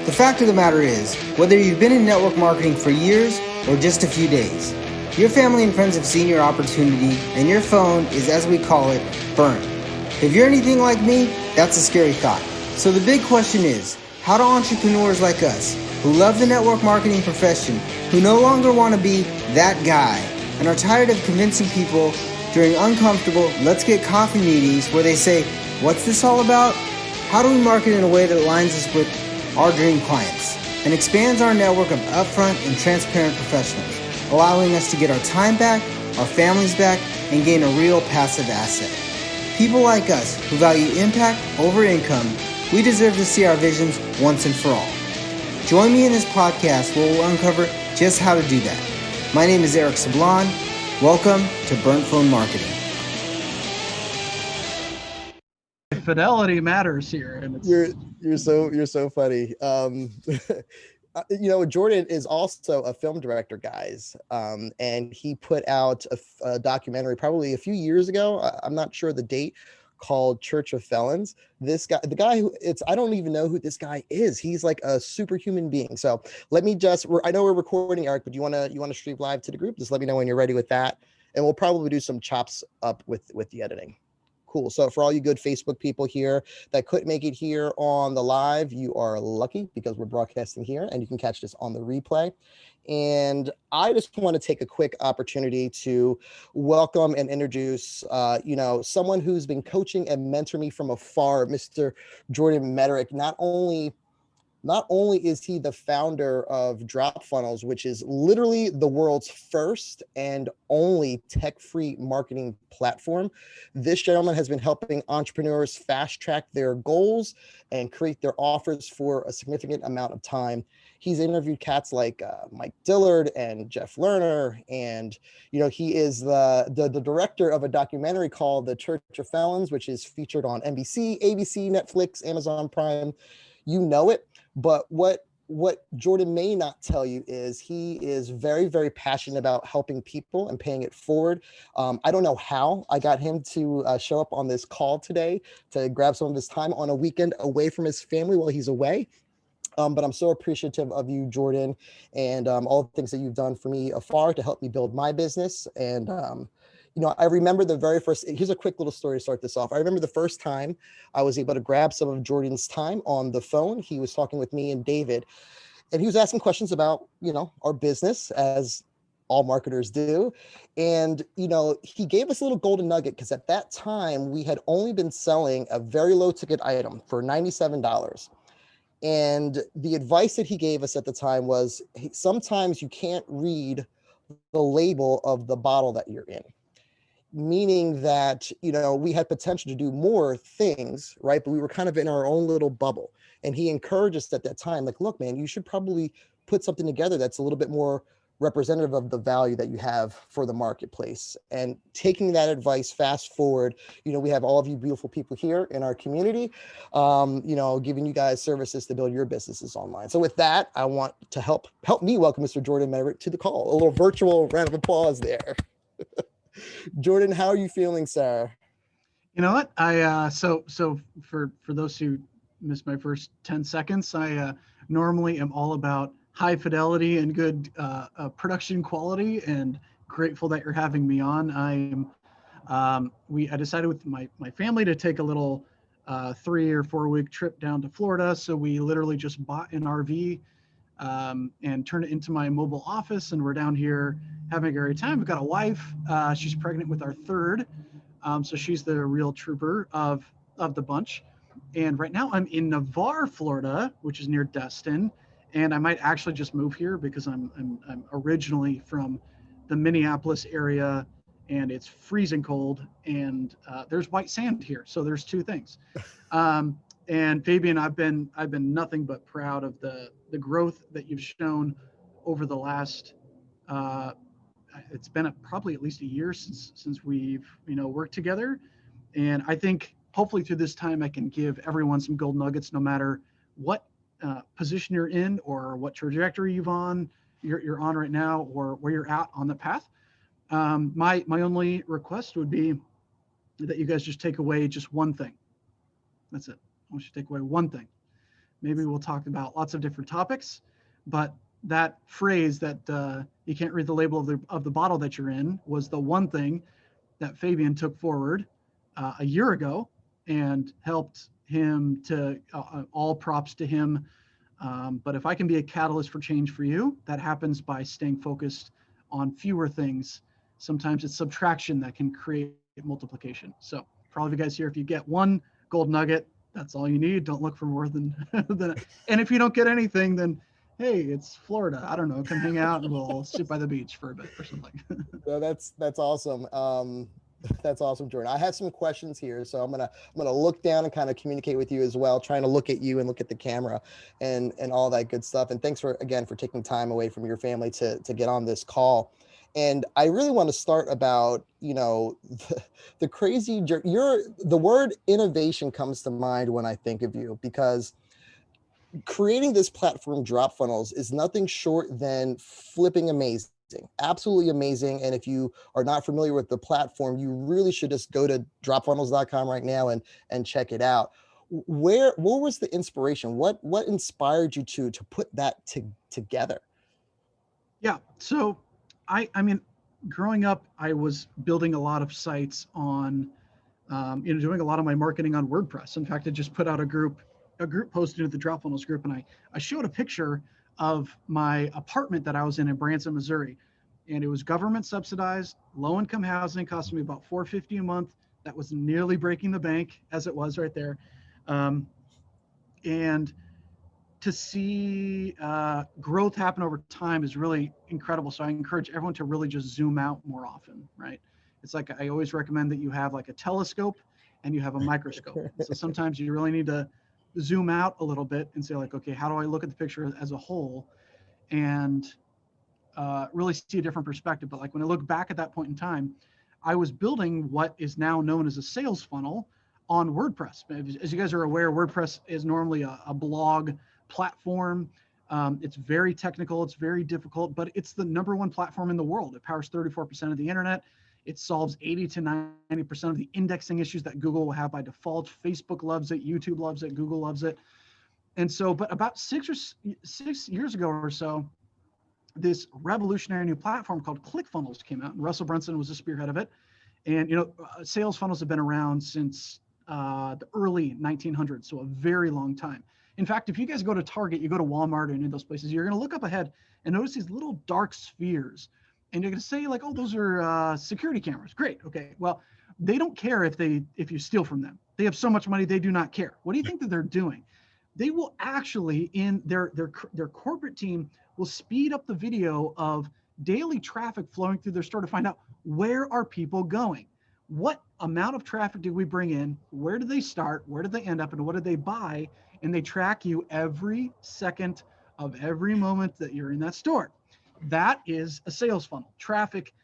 The fact of the matter is, whether you've been in network marketing for years or just a few days, your family and friends have seen your opportunity and your phone is, as we call it, burnt. If you're anything like me, that's a scary thought. So the big question is, how do entrepreneurs like us, who love the network marketing profession, who no longer want to be that guy, and are tired of convincing people during uncomfortable let's get coffee meetings where they say, what's this all about? How do we market in a way that aligns us with our dream clients and expands our network of upfront and transparent professionals, allowing us to get our time back, our families back, and gain a real passive asset? People like us who value impact over income, we deserve to see our visions once and for all. Join me in this podcast where we'll uncover just how to do that. My name is Eric Sablon. Welcome to Burnt Phone Marketing. Fidelity matters here, and you're so funny. Jordan is also a film director, guys, and he put out a documentary probably a few years ago. I'm not sure the date, called Church of Felons. This guy, I don't even know who this guy is. He's like a superhuman being. So let me I know we're recording, Eric, but you want to stream live to the group? Just let me know when you're ready with that, and we'll probably do some chops up with the editing. Cool. So for all you good Facebook people here that couldn't make it here on the live, you are lucky because we're broadcasting here and you can catch this on the replay. And I just want to take a quick opportunity to welcome and introduce, someone who's been coaching and mentoring me from afar, Mr. Jordan Mederich. Not only is he the founder of Dropfunnels, which is literally the world's first and only tech-free marketing platform, this gentleman has been helping entrepreneurs fast-track their goals and create their offers for a significant amount of time. He's interviewed cats like Mike Dillard and Jeff Lerner, and he is the director of a documentary called The Church of Felons, which is featured on NBC, ABC, Netflix, Amazon Prime. You know it. But what Jordan may not tell you is he is very, very passionate about helping people and paying it forward. I don't know how I got him to show up on this call today to grab some of his time on a weekend away from his family while he's away. But I'm so appreciative of you, Jordan, and all the things that you've done for me afar to help me build my business. And I remember the very first, here's a quick little story to start this off. I remember the first time I was able to grab some of Jordan's time on the phone. He was talking with me and David, and he was asking questions about, our business, as all marketers do. And, he gave us a little golden nugget because at that time we had only been selling a very low ticket item for $97. And the advice that he gave us at the time was, sometimes you can't read the label of the bottle that you're in. Meaning that, we had potential to do more things, right? But we were kind of in our own little bubble. And he encouraged us at that time, like, look, man, you should probably put something together that's a little bit more representative of the value that you have for the marketplace. And taking that advice fast forward, we have all of you beautiful people here in our community, giving you guys services to build your businesses online. So with that, I want to help me welcome Mr. Jordan Mederich to the call. A little virtual round of applause there. Jordan, how are you feeling, sir? You know what? So for those who missed my first 10 seconds, I normally am all about high fidelity and good production quality, and grateful that you're having me on. I decided with my family to take a little 3 or 4 week trip down to Florida. So we literally just bought an RV and turned it into my mobile office, and we're down here having a great time. We've got a wife. She's pregnant with our third. So she's the real trooper of the bunch. And right now I'm in Navarre, Florida, which is near Destin. And I might actually just move here because I'm originally from the Minneapolis area, and it's freezing cold, and there's white sand here. So there's two things. And Fabian, I've been nothing but proud of the growth that you've shown over the last it's been probably at least a year since we've worked together. And I think hopefully through this time I can give everyone some gold nuggets, no matter what position you're in or what trajectory you're on right now, or where you're at on the path. My only request would be that you guys just take away just one thing. That's it. I want you to take away one thing. maybe we'll talk about lots of different topics, but that phrase that you can't read the label of the bottle that you're in was the one thing that Fabian took forward a year ago and helped him to all props to him. But if I can be a catalyst for change for you, that happens by staying focused on fewer things. Sometimes it's subtraction that can create multiplication. So for all of you guys here, if you get one gold nugget, that's all you need. Don't look for more than and if you don't get anything, then hey, it's Florida. I don't know. Come hang out and we'll sit by the beach for a bit or something. So that's awesome. That's awesome, Jordan. I have some questions here, so I'm gonna look down and kind of communicate with you as well, trying to look at you and look at the camera and all that good stuff. And thanks for taking time away from your family to get on this call. And I really want to start about, the crazy, the word innovation comes to mind when I think of you, because creating this platform, Dropfunnels, is nothing short than flipping amazing, absolutely amazing. And if you are not familiar with the platform, you really should just go to dropfunnels.com right now and check it out. Where was the inspiration? What inspired you to put that together? Yeah. So I mean, growing up, I was building a lot of sites on, doing a lot of my marketing on WordPress. In fact, I just put out a group post into the Dropfunnels group, and I showed a picture of my apartment that I was in Branson, Missouri, and it was government subsidized, low income housing, costing me about $450 a month. That was nearly breaking the bank as it was right there, and to see growth happen over time is really incredible. So I encourage everyone to really just zoom out more often, right? It's like I always recommend that you have like a telescope and you have a microscope. So sometimes you really need to zoom out a little bit and say like, okay, how do I look at the picture as a whole and really see a different perspective? But like when I look back at that point in time, I was building what is now known as a sales funnel on WordPress. As you guys are aware, WordPress is normally a blog platform. It's very technical, it's very difficult, but it's the number one platform in the world. It powers 34% of the internet. It solves 80 to 90% of the indexing issues that Google will have by default. Facebook loves it, YouTube loves it, Google loves it. And so, but about 6 years ago or so, this revolutionary new platform called ClickFunnels came out, and Russell Brunson was the spearhead of it. And sales funnels have been around since the early 1900s, so a very long time. In fact, if you guys go to Target, you go to Walmart or any of those places, you're going to look up ahead and notice these little dark spheres. And you're going to say like, oh, those are security cameras. Great. Okay. Well, they don't care if you steal from them. They have so much money, they do not care. What do you think that they're doing? They will actually, in their corporate team, will speed up the video of daily traffic flowing through their store to find out where are people going? What amount of traffic did we bring in? Where did they start? Where did they end up? And what did they buy? And they track you every second of every moment that you're in that store. That is a sales funnel. Traffic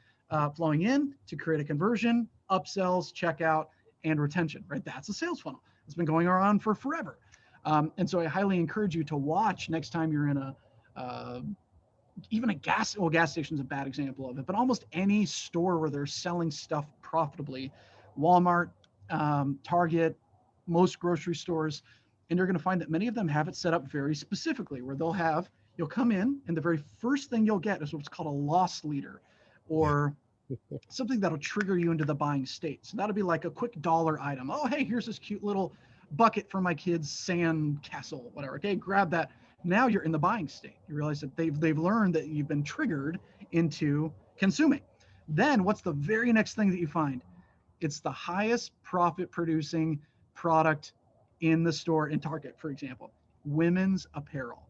flowing in to create a conversion, upsells, checkout, and retention, right? That's a sales funnel. It's been going on for forever. And so I highly encourage you to watch next time you're in even a gas station is a bad example of it, but almost any store where they're selling stuff profitably, Walmart, Target, most grocery stores, and you're going to find that many of them have it set up very specifically where you'll come in and the very first thing you'll get is what's called a loss leader or something that'll trigger you into the buying state. So that'll be like a quick dollar item. Oh, hey, here's this cute little bucket for my kids' sand castle, whatever. Okay, grab that. Now you're in the buying state. You realize that they've learned that you've been triggered into consuming. Then what's the very next thing that you find? It's the highest profit producing product in the store in Target, for example, women's apparel.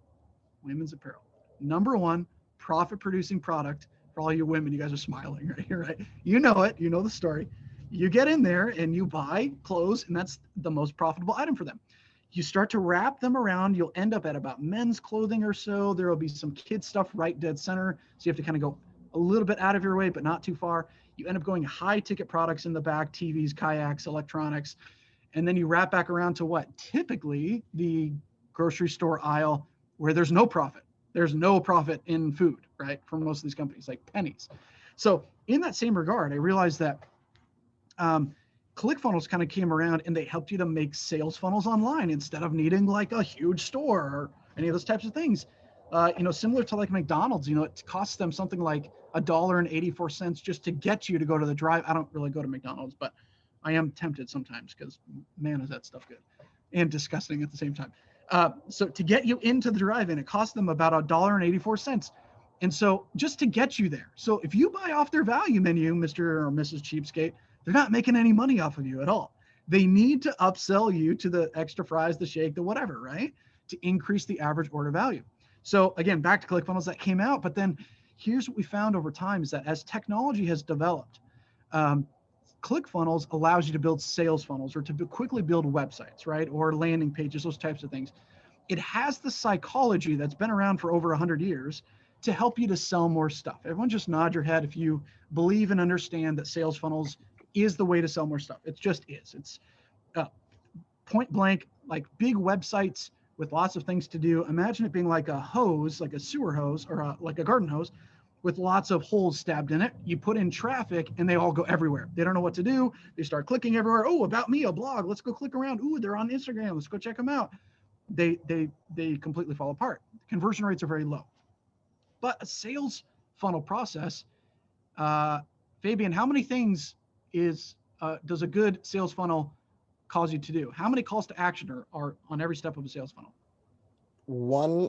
Number one profit producing product for all you women. You guys are smiling right here, right? You know it, you know the story. You get in there and you buy clothes, and that's the most profitable item for them. You start to wrap them around, you'll end up at about men's clothing or so. There will be some kid stuff right dead center. So you have to kind of go a little bit out of your way, but not too far. You end up going high ticket products in the back, TVs, kayaks, electronics. And then you wrap back around to what? Typically the grocery store aisle where there's no profit. There's no profit in food, right? For most of these companies, like pennies. So in that same regard, I realized that ClickFunnels kind of came around and they helped you to make sales funnels online instead of needing like a huge store or any of those types of things. Similar to like McDonald's, it costs them something like $1.84 just to get you to go to the drive. I don't really go to McDonald's, but I am tempted sometimes because man, is that stuff good and disgusting at the same time. So to get you into the drive-in, it costs them about $1.84. And so just to get you there. So if you buy off their value menu, Mr. or Mrs. Cheapskate, they're not making any money off of you at all. They need to upsell you to the extra fries, the shake, the whatever, right? To increase the average order value. So again, back to ClickFunnels, that came out, but then here's what we found over time is that as technology has developed, ClickFunnels allows you to build sales funnels or to quickly build websites, right? Or landing pages, those types of things. It has the psychology that's been around for over 100 years to help you to sell more stuff. Everyone just nod your head if you believe and understand that sales funnels is the way to sell more stuff. It just is. It's point blank, like big websites with lots of things to do. Imagine it being like a hose, like a sewer hose or like a garden hose with lots of holes stabbed in it. You put in traffic and they all go everywhere. They don't know what to do. They start clicking everywhere. Oh, about me, a blog. Let's go click around. Ooh, they're on Instagram. Let's go check them out. They completely fall apart. Conversion rates are very low. But a sales funnel process, Fabian, how many things does a good sales funnel cause you to do? How many calls to action are on every step of a sales funnel? One.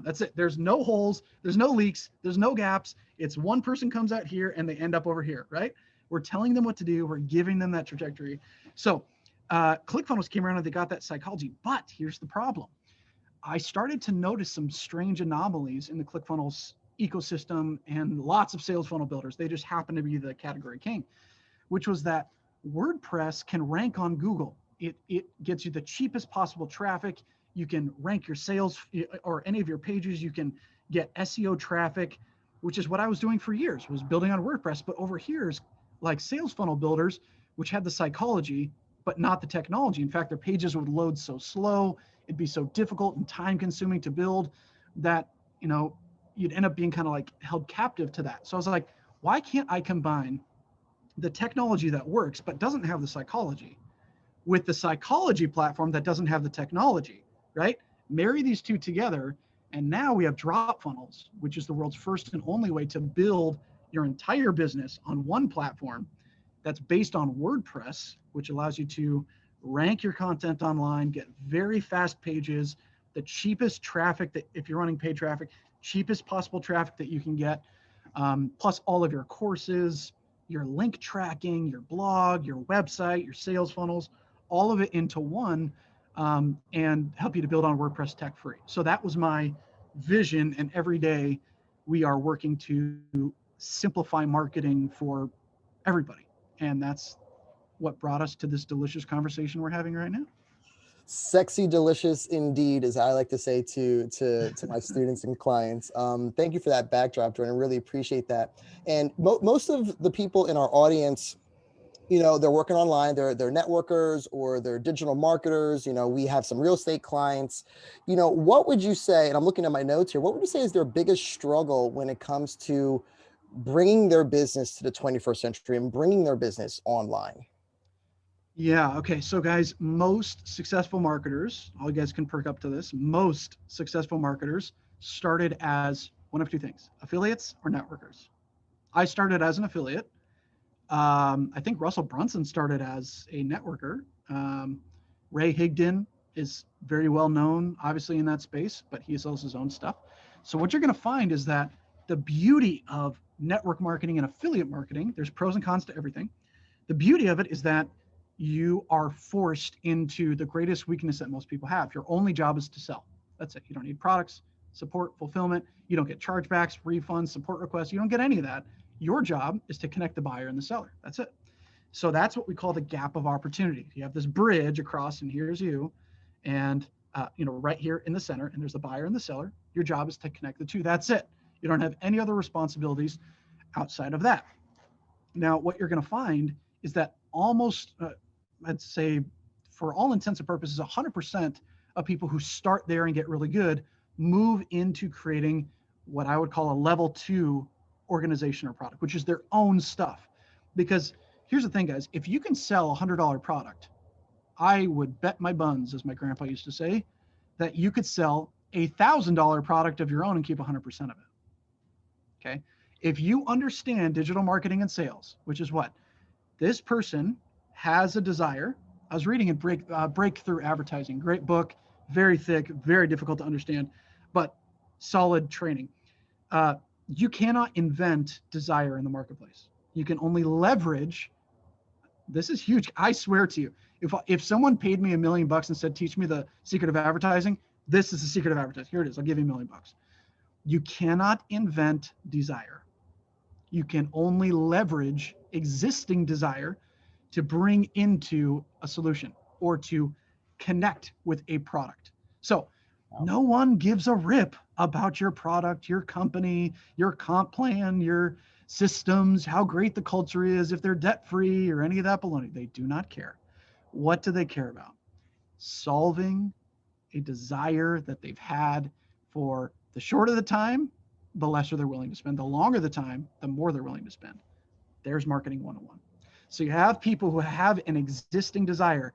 That's it. There's no holes. There's no leaks. There's no gaps. It's one person comes out here and they end up over here, right? We're telling them what to do. We're giving them that trajectory. So ClickFunnels came around and they got that psychology. But here's the problem. I started to notice some strange anomalies in the ClickFunnels ecosystem and lots of sales funnel builders. They just happen to be the category king, which was that WordPress can rank on Google. It gets you the cheapest possible traffic. You can rank your sales or any of your pages. You can get SEO traffic, which is what I was doing for years, was building on WordPress. But over here is like sales funnel builders, which had the psychology, but not the technology. In fact, their pages would load so slow. It'd be so difficult and time consuming to build that, you'd end up being kind of like held captive to that. So I was like, why can't I combine the technology that works, but doesn't have the psychology with the psychology platform that doesn't have the technology, right? Marry these two together. And now we have Dropfunnels, which is the world's first and only way to build your entire business on one platform that's based on WordPress, which allows you to rank your content online, get very fast pages, the cheapest traffic that if you're running paid traffic, cheapest possible traffic that you can get, plus all of your courses, your link tracking, your blog, your website, your sales funnels, all of it into one, and help you to build on WordPress tech free. So that was my vision. And every day we are working to simplify marketing for everybody. And that's what brought us to this delicious conversation we're having right now. Sexy, delicious indeed, as I like to say to my students and clients. Thank you for that backdrop, Jordan. I really appreciate that. And most of the people in our audience, they're working online, they're networkers or they're digital marketers. We have some real estate clients. What would you say, and I'm looking at my notes here, what would you say is their biggest struggle when it comes to bringing their business to the 21st century and bringing their business online? Yeah. Okay. So guys, most successful marketers, all you guys can perk up to this. Most successful marketers started as one of two things: affiliates or networkers. I started as an affiliate. I think Russell Brunson started as a networker. Ray Higdon is very well known, obviously, in that space, but he sells his own stuff. So what you're going to find is that the beauty of network marketing and affiliate marketing, there's pros and cons to everything. The beauty of it is that you are forced into the greatest weakness that most people have. Your only job is to sell. That's it. You don't need products, support, fulfillment. You don't get chargebacks, refunds, support requests. You don't get any of that. Your job is to connect the buyer and the seller. That's it. So that's what we call the gap of opportunity. You have this bridge across, and here's you, and right here in the center, and there's the buyer and the seller. Your job is to connect the two. That's it. You don't have any other responsibilities outside of that. Now, what you're going to find is that almost, I'd say, for all intents and purposes, 100% of people who start there and get really good move into creating what I would call a level 2 organization or product, which is their own stuff. Because here's the thing, guys. If you can sell $100 product, I would bet my buns, as my grandpa used to say, that you could sell $1,000 product of your own and keep 100% of it. Okay. If you understand digital marketing and sales, which is what this person has a desire. I was reading in Breakthrough Advertising, great book, very thick, very difficult to understand, but solid training. You cannot invent desire in the marketplace. You can only leverage. This is huge. I swear to you, if someone paid me $1 million and said, teach me the secret of advertising, this is the secret of advertising. Here it is. I'll give you $1 million. You cannot invent desire. You can only leverage existing desire to bring into a solution or to connect with a product. So no one gives a rip about your product, your company, your comp plan, your systems, how great the culture is, if they're debt-free or any of that baloney. They do not care. What do they care about? Solving a desire that they've had for the shorter the time, the lesser they're willing to spend. The longer the time, the more they're willing to spend. There's marketing 101. So you have people who have an existing desire.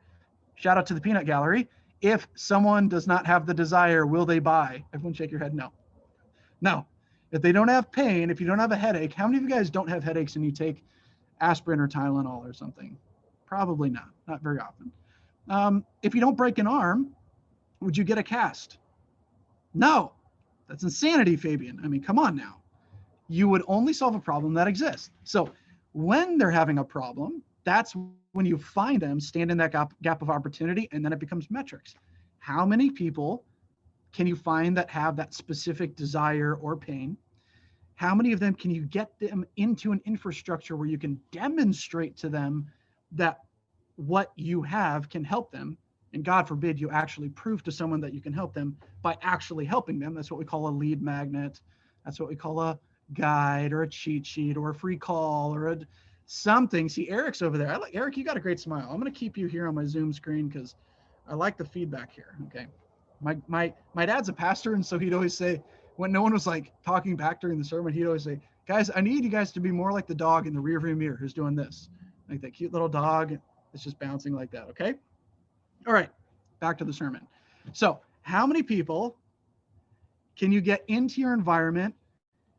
Shout out to the peanut gallery. If someone does not have the desire, will they buy? Everyone shake your head, no. No. If they don't have pain, if you don't have a headache, how many of you guys don't have headaches and you take aspirin or Tylenol or something? Probably not very often. If you don't break an arm, would you get a cast? No. That's insanity, Fabian. I mean, come on now. You would only solve a problem that exists. So when they're having a problem, that's when you find them, stand in that gap of opportunity, and then it becomes metrics. How many people can you find that have that specific desire or pain? How many of them can you get them into an infrastructure where you can demonstrate to them that what you have can help them? And God forbid you actually prove to someone that you can help them by actually helping them. That's what we call a lead magnet. That's what we call a guide or a cheat sheet or a free call or something. See, Eric's over there. Eric, you got a great smile. I'm going to keep you here on my Zoom screen because I like the feedback here. Okay. My dad's a pastor, and so he'd always say, when no one was like talking back during the sermon, he'd always say, guys, I need you guys to be more like the dog in the rearview mirror who's doing this. Like that cute little dog that's just bouncing like that. Okay. All right, back to the sermon. So how many people can you get into your environment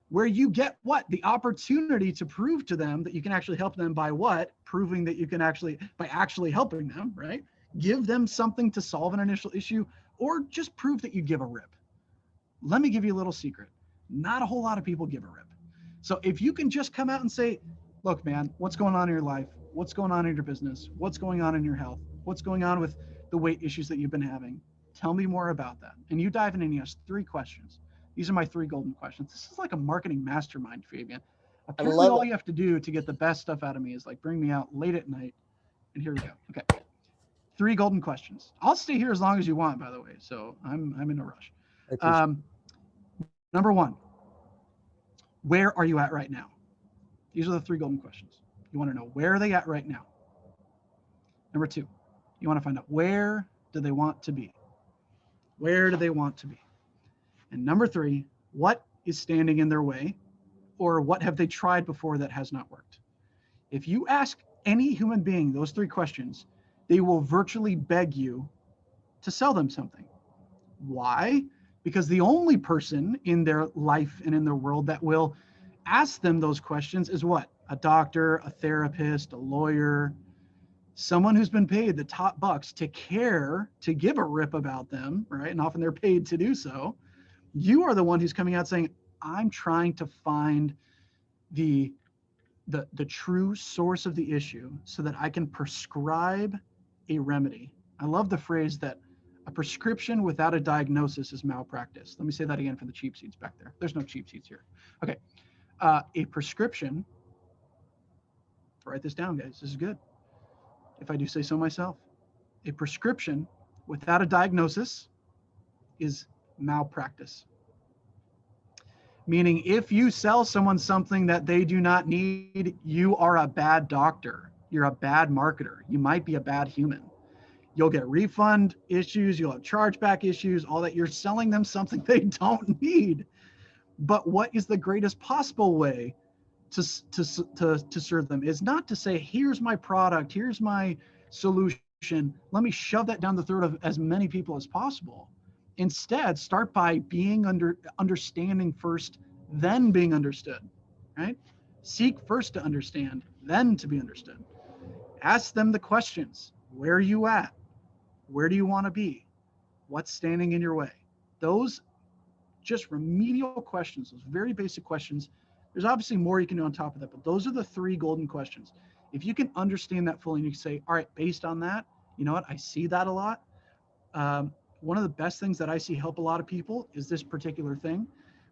where you get what? The opportunity to prove to them that you can actually help them by what? Proving that you can by actually helping them, right? Give them something to solve an initial issue, or just prove that you give a rip. Let me give you a little secret. Not a whole lot of people give a rip. So if you can just come out and say, look, man, what's going on in your life? What's going on in your business? What's going on in your health? What's going on with the weight issues that you've been having? Tell me more about that. And you dive in and you ask 3 questions. These are my 3 golden questions. This is like a marketing mastermind, Fabian. Apparently all you have to do to get the best stuff out of me is like bring me out late at night. And here we go. Okay. 3 golden questions. I'll stay here as long as you want, by the way. So I'm in a rush. Number 1, where are you at right now? These are the 3 golden questions. You want to know, where are they at right now? Number 2, you want to find out, where do they want to be? Where do they want to be? And number 3, what is standing in their way, or what have they tried before that has not worked? If you ask any human being those 3 questions, they will virtually beg you to sell them something. Why? Because the only person in their life and in their world that will ask them those questions is what? A doctor, a therapist, a lawyer, someone who's been paid the top bucks to care, to give a rip about them, right? And often they're paid to do so. You are the one who's coming out saying, I'm trying to find the true source of the issue so that I can prescribe a remedy. I love the phrase that a prescription without a diagnosis is malpractice. Let me say that again for the cheap seats back there. There's no cheap seats here. Okay. A prescription, write this down, guys. This is good. If I do say so myself. A prescription without a diagnosis is malpractice. Meaning if you sell someone something that they do not need, you are a bad doctor. You're a bad marketer. You might be a bad human. You'll get refund issues. You'll have chargeback issues, all that. You're selling them something they don't need. But what is the greatest possible way to serve them is not to say, here's my product, here's my solution, let me shove that down the throat of as many people as possible. Instead, start by understanding first, then being understood, right? Seek first to understand, then to be understood. Ask them the questions. Where are you at? Where do you want to be? What's standing in your way? Those just remedial questions, those very basic questions. There's obviously more you can do on top of that, but those are the three golden questions. If you can understand that fully and you can say, all right, based on that, you know what, I see that a lot. One of the best things that I see help a lot of people is this particular thing.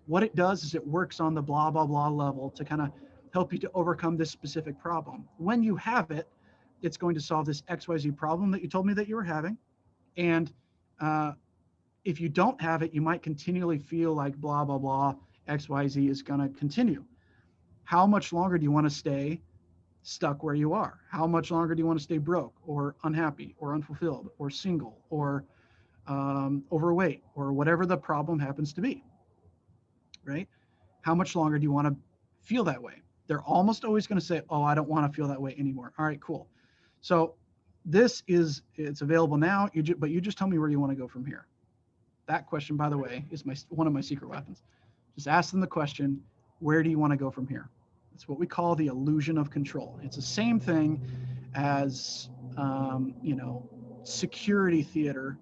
What it does is it works on the blah, blah, blah level to kind of help you to overcome this specific problem. When you have it, it's going to solve this XYZ problem that you told me that you were having. And if you don't have it, you might continually feel like blah, blah, blah, XYZ is going to continue. How much longer do you want to stay stuck where you are? How much longer do you want to stay broke or unhappy or unfulfilled or single or overweight or whatever the problem happens to be, right? How much longer do you want to feel that way? They're almost always going to say, oh, I don't want to feel that way anymore. All right, cool. So it's available now, but you just tell me where you want to go from here. That question, by the way, is one of my secret weapons. Just ask them the question, where do you want to go from here? It's what we call the illusion of control. It's the same thing as, security theater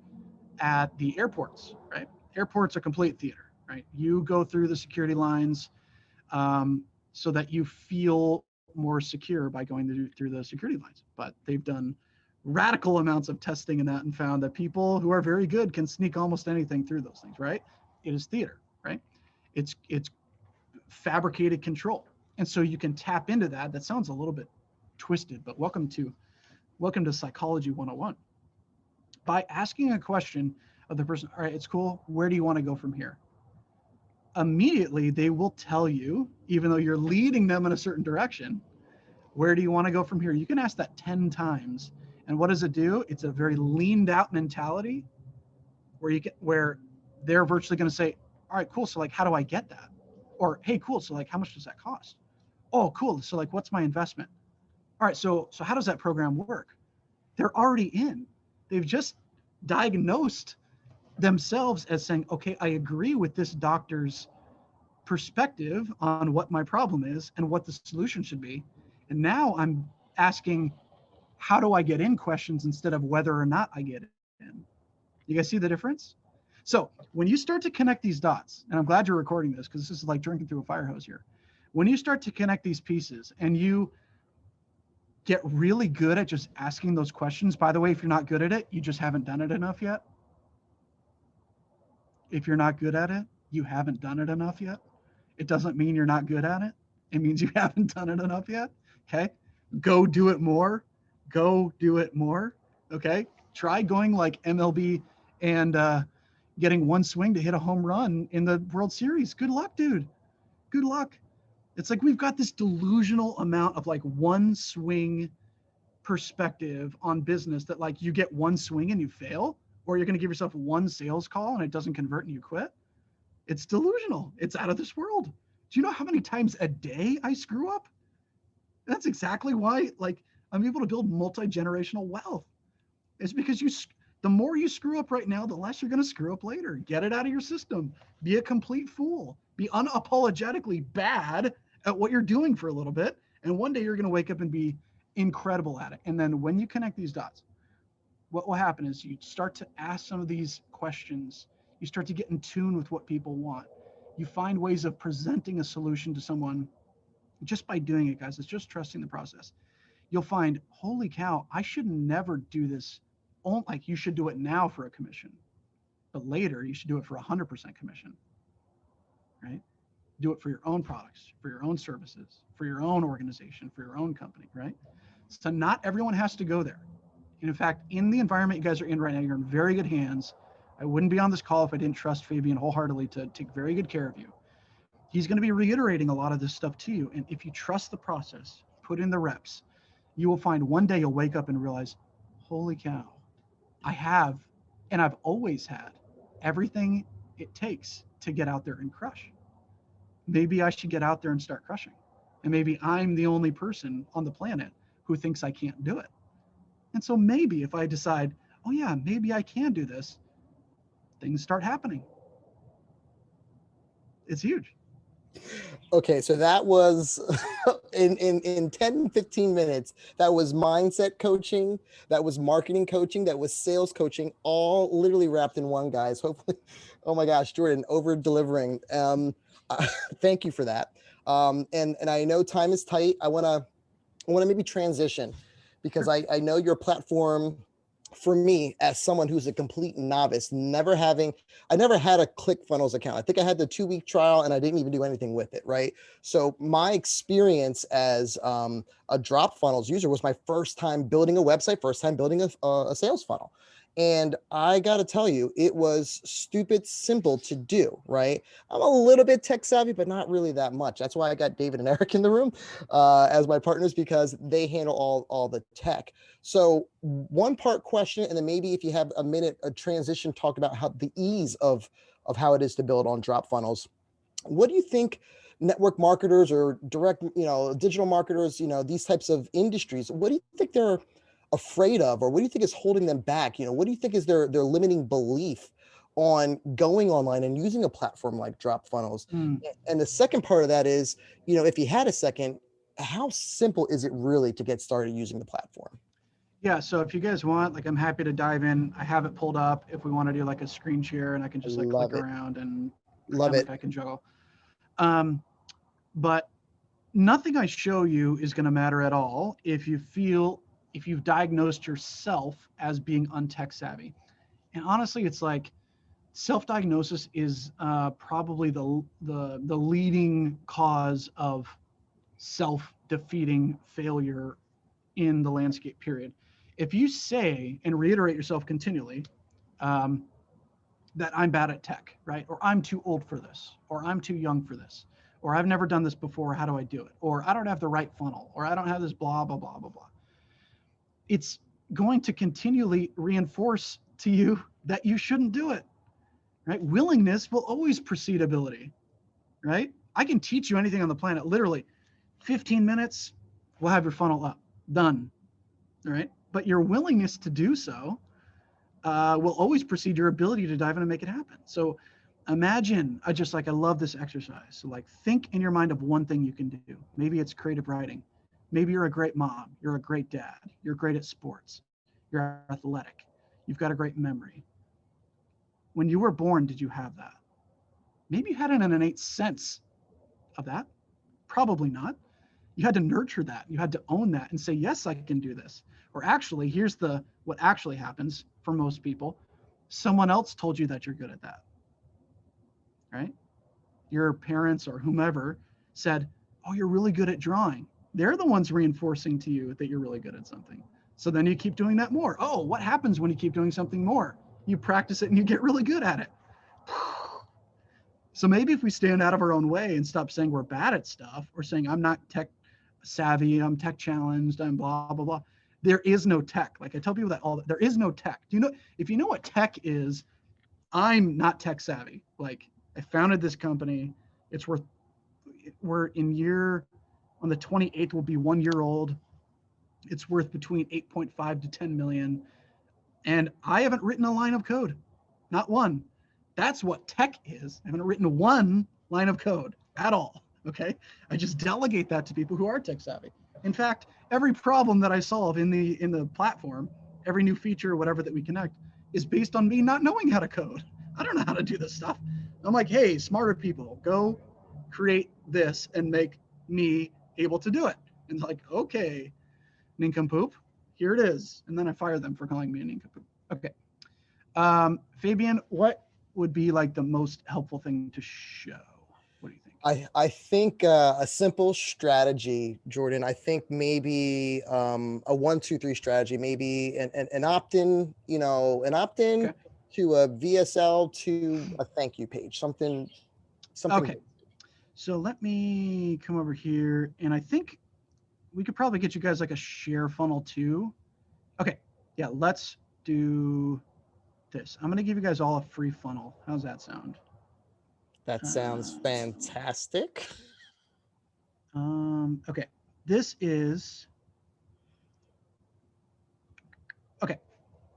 at the airports, right? Airports are complete theater, right? You go through the security lines so that you feel more secure by going through the security lines. But they've done radical amounts of testing in that and found that people who are very good can sneak almost anything through those things, right? It is theater, right? It's fabricated control. And so you can tap into that. That sounds a little bit twisted, but welcome to Psychology 101. By asking a question of the person, all right, it's cool, where do you want to go from here? Immediately, they will tell you, even though you're leading them in a certain direction, where do you want to go from here? You can ask that 10 times. And what does it do? It's a very leaned out mentality where they're virtually going to say, all right, cool. So like, how do I get that? Or, hey, cool. So like, how much does that cost? Oh, cool. So like, what's my investment? All right. So how does that program work? They're already in. They've just diagnosed themselves as saying, okay, I agree with this doctor's perspective on what my problem is and what the solution should be. And now I'm asking, how do I get in questions instead of whether or not I get in. You guys see the difference? So when you start to connect these dots, and I'm glad you're recording this because this is like drinking through a fire hose here. When you start to connect these pieces and you get really good at just asking those questions, by the way, if you're not good at it, you just haven't done it enough yet. If you're not good at it, you haven't done it enough yet. It doesn't mean you're not good at it. It means you haven't done it enough yet. Okay. Go do it more. Go do it more. Okay. Try going like MLB and getting one swing to hit a home run in the World Series. Good luck, dude. Good luck. It's like we've got this delusional amount of like one swing perspective on business that like you get one swing and you fail, or you're going to give yourself one sales call and it doesn't convert and you quit. It's delusional. It's out of this world. Do you know how many times a day I screw up? That's exactly why like I'm able to build multi-generational wealth. It's because the more you screw up right now, the less you're going to screw up later. Get it out of your system. Be a complete fool. Be unapologetically bad at what you're doing for a little bit. And one day you're going to wake up and be incredible at it. And then when you connect these dots, what will happen is you start to ask some of these questions. You start to get in tune with what people want. You find ways of presenting a solution to someone just by doing it, guys. It's just trusting the process. You'll find, holy cow, I should never do this. Like you should do it now for a commission, but later you should do it for 100% commission, right? Do it for your own products, for your own services, for your own organization, for your own company, right? So not everyone has to go there. And in fact, in the environment you guys are in right now, you're in very good hands. I wouldn't be on this call if I didn't trust Fabian wholeheartedly to take very good care of you. He's going to be reiterating a lot of this stuff to you. And if you trust the process, put in the reps, you will find one day you'll wake up and realize, holy cow, I have, and I've always had everything it takes to get out there and crush. Maybe I should get out there and start crushing. And maybe I'm the only person on the planet who thinks I can't do it. And so maybe if I decide, oh yeah, maybe I can do this, things start happening. It's huge. Okay, so that was in 10, 15 minutes, that was mindset coaching, that was marketing coaching, that was sales coaching, all literally wrapped in one, guys. Hopefully, oh my gosh, Jordan, over delivering. Thank you for that. And I know time is tight. I wanna maybe transition because I know your platform, for me as someone who's a complete novice, I never had a ClickFunnels account. I think I had the 2-week trial and I didn't even do anything with it, right? So my experience as a Dropfunnels user was my first time building a website, first time building a sales funnel. And I got to tell you, it was stupid simple to do, right? I'm a little bit tech savvy, but not really that much. That's why I got David and Eric in the room as my partners, because they handle all the tech. So one part question, and then maybe if you have a minute, a transition, talk about how the ease of how it is to build on Dropfunnels. What do you think network marketers or direct, digital marketers, these types of industries, what do you think they're afraid of, or what do you think is holding them back? What do you think is their limiting belief on going online and using a platform like Dropfunnels? And the second part of that is, if you had a second, how simple is it really to get started using the platform? Yeah, so if you guys want, like, I'm happy to dive in. I have it pulled up if we want to do like a screen share and I can just like click around and Love pretend it. like I can juggle. But nothing I show you is going to matter at all if you've diagnosed yourself as being untech savvy. And honestly, it's like self-diagnosis is probably the leading cause of self-defeating failure in the landscape period. If you say and reiterate yourself continually um, that I'm bad at tech, right? Or I'm too old for this, or I'm too young for this, or I've never done this before, how do I do it? Or I don't have the right funnel, or I don't have this blah, blah, blah, blah, blah. It's going to continually reinforce to you that you shouldn't do it, right? Willingness will always precede ability, right? I can teach you anything on the planet, literally 15 minutes, we'll have your funnel up, done, right? But your willingness to do so will always precede your ability to dive in and make it happen. So imagine, I love this exercise. So like think in your mind of one thing you can do. Maybe it's creative writing. Maybe you're a great mom. You're a great dad. You're great at sports. You're athletic. You've got a great memory. When you were born, did you have that? Maybe you had an innate sense of that. Probably not. You had to nurture that. You had to own that and say, yes, I can do this. Or actually, here's what actually happens for most people. Someone else told you that you're good at that, right? Your parents or whomever said, oh, you're really good at drawing. They're the ones reinforcing to you that you're really good at something. So then you keep doing that more. Oh, what happens when you keep doing something more? You practice it and you get really good at it. So maybe if we stand out of our own way and stop saying we're bad at stuff or saying I'm not tech savvy, I'm tech challenged, I'm blah, blah, blah. There is no tech. Like I tell people that there is no tech. Do you know, if you know what tech is, I'm not tech savvy. Like I founded this company. We're on the 28th will be 1 year old. It's worth between 8.5 to 10 million. And I haven't written a line of code, not one. That's what tech is. I haven't written one line of code at all. Okay. I just delegate that to people who are tech savvy. In fact, every problem that I solve in the platform, every new feature, whatever that we connect, is based on me not knowing how to code. I don't know how to do this stuff. I'm like, hey, smarter people, go create this and make me able to do it. And like, okay, nincompoop, here it is. And then I fire them for calling me a nincompoop. Okay. Fabian, what would be like the most helpful thing to show? What do you think? I think a simple strategy, Jordan. I think maybe a 1-2-3 strategy, maybe an opt-in, an opt-in Okay. to a VSL to a thank you page, something. Okay. So let me come over here, and I think we could probably get you guys like a share funnel too. Okay. Yeah, let's do this. I'm going to give you guys all a free funnel. How's that sound? That sounds fantastic. Okay, this is, okay.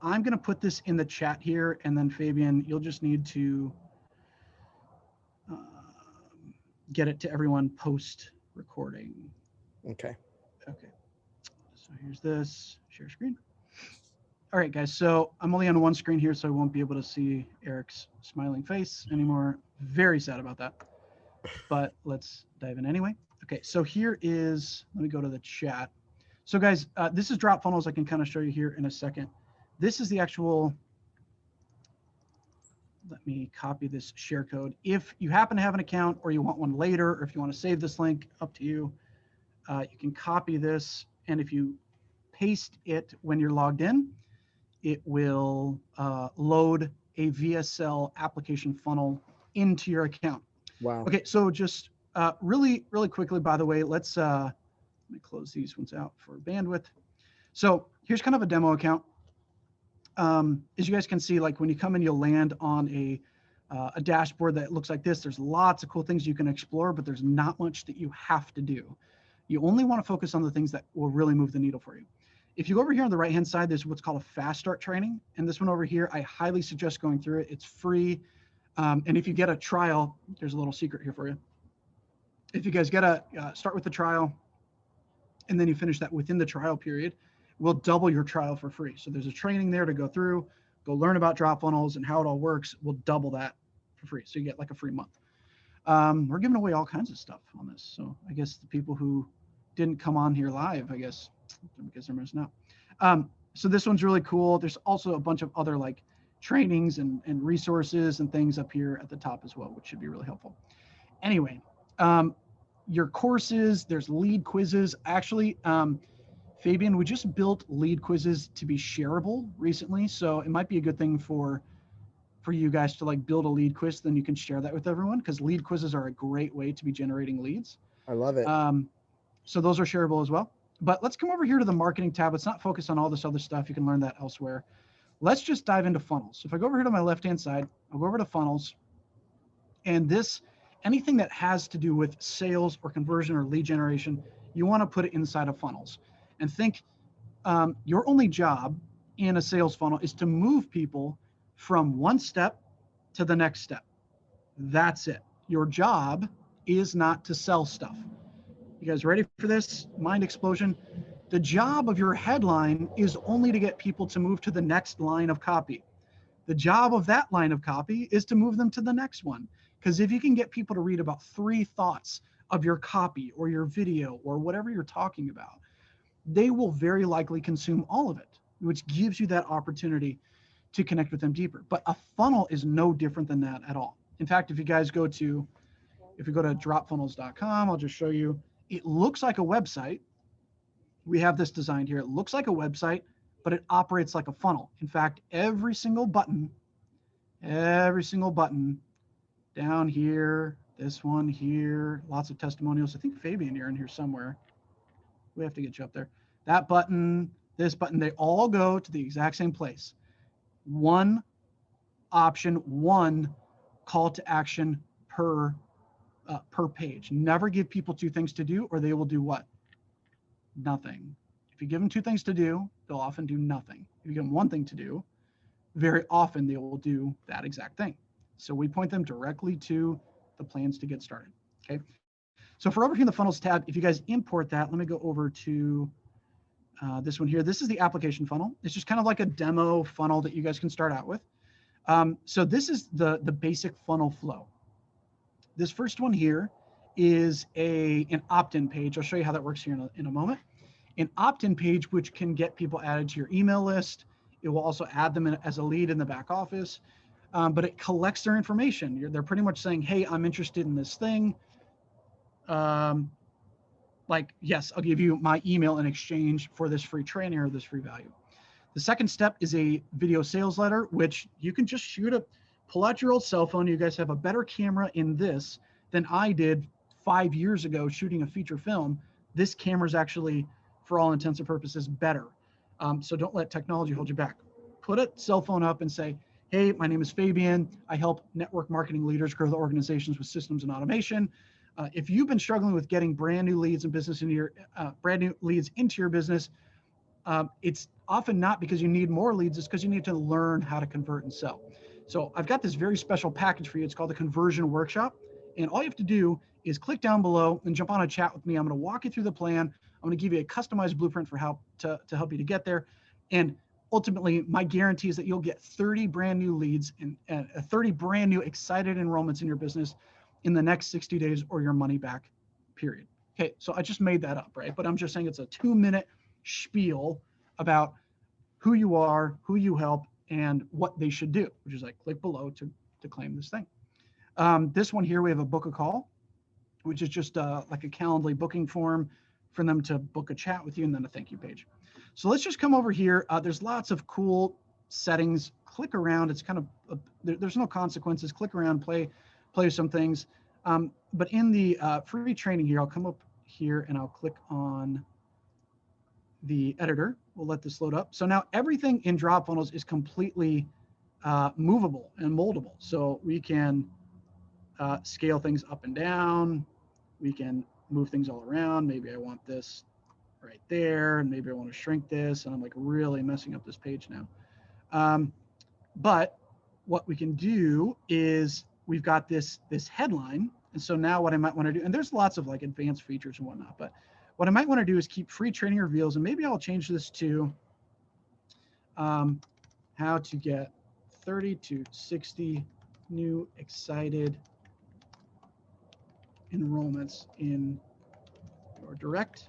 I'm going to put this in the chat here, and then Fabian, you'll just need to get it to everyone post recording. Okay. Okay, so here's this, share screen. All right, guys, so I'm only on one screen here, so I won't be able to see Eric's smiling face anymore. Very sad about that, but let's dive in anyway. Okay, so here is, let me go to the chat. So guys, this is Dropfunnels. I can kind of show you here in a second. This is the actual, let me copy this share code. If you happen to have an account or you want one later, or if you want to save this link, up to you. You can copy this, and if you paste it when you're logged in, it will load a VSL application funnel into your account. Wow. Okay, so just really quickly, by the way, let me close these ones out for bandwidth. So here's kind of a demo account. As you guys can see, like when you come in, you'll land on a dashboard that looks like this. There's lots of cool things you can explore, but there's not much that you have to do. You only want to focus on the things that will really move the needle for you. If you go over here on the right-hand side, there's what's called a fast start training. And this one over here, I highly suggest going through it. It's free. And if you get a trial, there's a little secret here for you. If you guys get a, start with the trial, and then you finish that within the trial period, we'll double your trial for free. So there's a training there to go through, go learn about Dropfunnels and how it all works. We'll double that for free. So you get like a free month. We're giving away all kinds of stuff on this. So I guess the people who didn't come on here live, I guess they're missing out. So this one's really cool. There's also a bunch of other like trainings and resources and things up here at the top as well, which should be really helpful. Anyway, your courses, there's lead quizzes. Actually, Fabian, we just built lead quizzes to be shareable recently. So it might be a good thing for you guys to like build a lead quiz, then you can share that with everyone, because lead quizzes are a great way to be generating leads. I love it. So those are shareable as well. But let's come over here to the marketing tab. Let's not focus on all this other stuff. You can learn that elsewhere. Let's just dive into funnels. So if I go over here to my left-hand side, I'll go over to funnels. And this, anything that has to do with sales or conversion or lead generation, you want to put it inside of funnels. And think your only job in a sales funnel is to move people from one step to the next step. That's it. Your job is not to sell stuff. You guys ready for this mind explosion? The job of your headline is only to get people to move to the next line of copy. The job of that line of copy is to move them to the next one. Because if you can get people to read about 3 thoughts of your copy or your video or whatever you're talking about, they will very likely consume all of it, which gives you that opportunity to connect with them deeper. But a funnel is no different than that at all. In fact, if you guys go to, if you go to dropfunnels.com, I'll just show you, it looks like a website. We have this designed here. It looks like a website, but it operates like a funnel. In fact, every single button down here, this one here, lots of testimonials. I think Fabian, you're in here somewhere. We have to get you up there. That button, this button, they all go to the exact same place. One option, one call to action per page. Never give people 2 things to do, or they will do what? Nothing. If you give them 2 things to do, they'll often do nothing. If you give them 1 thing to do, very often they will do that exact thing. So we point them directly to the plans to get started. Okay. So for over here in the funnels tab, if you guys import that, let me go over to this one here. This is the application funnel. It's just kind of like a demo funnel that you guys can start out with. So this is the basic funnel flow. This first one here is an opt-in page. I'll show you how that works here in a moment. An opt-in page, which can get people added to your email list. It will also add them as a lead in the back office, but it collects their information. They're pretty much saying, hey, I'm interested in this thing. Like, yes, I'll give you my email in exchange for this free training or this free value. The second step is a video sales letter, which you can just pull out your old cell phone. You guys have a better camera in this than I did 5 years ago shooting a feature film. This camera is actually, for all intents and purposes, better. So don't let technology hold you back. Put a cell phone up and say, hey, my name is Fabian. I help network marketing leaders grow their organizations with systems and automation. If you've been struggling with getting brand new leads and business into your brand new leads into your business, it's often not because you need more leads, it's because you need to learn how to convert and sell. So I've got this very special package for you. It's called the Conversion Workshop. And all you have to do is click down below and jump on a chat with me. I'm going to walk you through the plan. I'm going to give you a customized blueprint for how to help you to get there. And ultimately, my guarantee is that you'll get 30 brand new leads and 30 brand new excited enrollments in your business in the next 60 days or your money back, period. Okay, so I just made that up, right? But I'm just saying it's a 2-minute spiel about who you are, who you help, and what they should do, which is like click below to claim this thing. This one here, we have a book a call, which is just like a Calendly booking form for them to book a chat with you and then a thank you page. So let's just come over here. There's lots of cool settings. Click around. It's kind of, there's no consequences. Click around, play some things. But in the free training here, I'll come up here and I'll click on the editor. We'll let this load up. So now everything in Dropfunnels is completely movable and moldable. So we can scale things up and down. We can move things all around. Maybe I want this right there, and maybe I want to shrink this, and I'm like really messing up this page now. But what we can do is we've got this headline, and so now what I might want to do, and there's lots of like advanced features and whatnot, but what I might want to do is keep free training reveals, and maybe I'll change this to how to get 30 to 60 new excited enrollments in your direct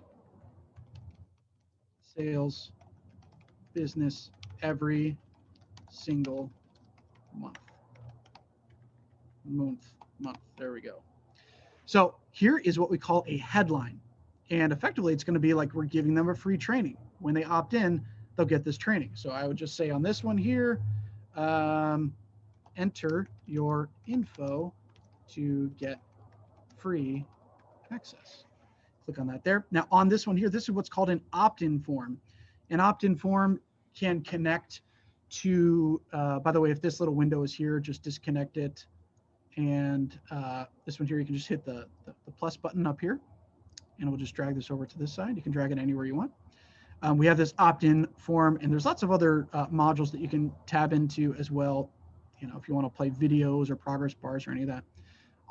sales business every single month. There we go. So here is what we call a headline. And effectively, it's going to be like we're giving them a free training. When they opt in, they'll get this training. So I would just say on this one here, enter your info to get free access. Click on that there. Now on this one here, this is what's called an opt-in form. An opt-in form can connect to, by the way, if this little window is here, just disconnect it. And this one here, you can just hit the plus button up here, and we'll just drag this over to this side. You can drag it anywhere you want. We have this opt-in form, and there's lots of other modules that you can tab into as well. You know, if you want to play videos or progress bars or any of that.